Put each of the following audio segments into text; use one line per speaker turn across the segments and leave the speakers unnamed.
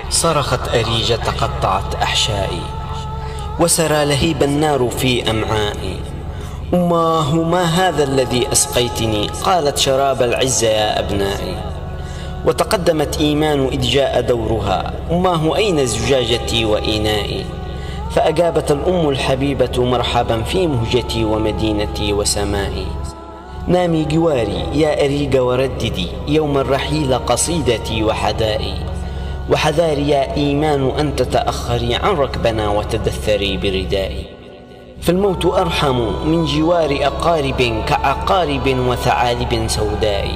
صرخت أريجة قطعت أحشائي وسرى لهيب النار في أمعائي. أماه ما هذا الذي أسقيتني؟ قالت شراب العز يا أبنائي. وتقدمت إيمان إذ جاء دورها، أماه أين زجاجتي وإنائي؟ فأجابت الأم الحبيبة مرحبا في مهجتي ومدينتي وسمائي. نامي جواري يا أريج ورددي يوم الرحيل قصيدتي وحدائي. وحذاري يا إيمان أن تتأخري عن ركبنا وتدثري بردائي. فالموت أرحم من جوار أقارب كعقارب وثعالب سوداء.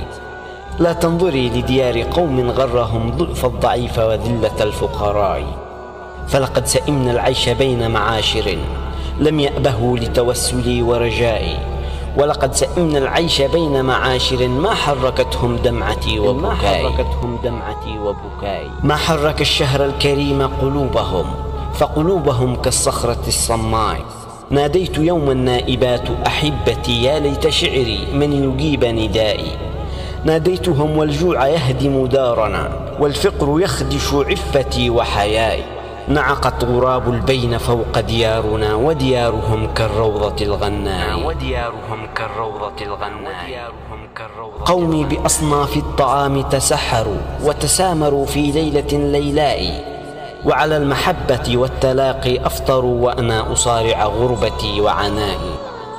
لا تنظري لديار قوم غرهم ضعف الضعيف وذلة الفقراء. فلقد سئمنا العيش بين معاشر لم يأبهوا لتوسلي ورجائي. ولقد سئمنا العيش بين معاشر ما حركتهم دمعتي وبكائي. ما حرك الشهر الكريم قلوبهم فقلوبهم كالصخرة الصماء. ناديت يوم النائبات أحبتي يا ليت شعري من يجيب ندائي. ناديتهم والجوع يهدم دارنا والفقر يخدش عفتي وحيائي. نعقت غراب البين فوق ديارنا وديارهم كالروضة الغناء. قومي بأصناف الطعام تسحروا وتسامروا في ليلة ليلاء. وعلى المحبة والتلاقي أفطروا وأنا أصارع غربتي وعنائي.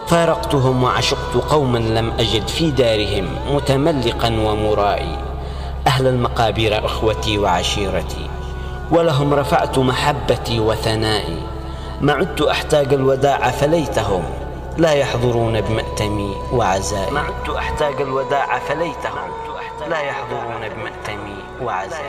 فارقتهم وعشقت قوما لم أجد في دارهم متملقا ومرائي. أهل المقابر أخوتي وعشيرتي ولهم رفعت محبتي وثنائي. ما عدت أحتاج الوداع فليتهم لا يحضرون بمأتمي وعزائي.
وعزائي.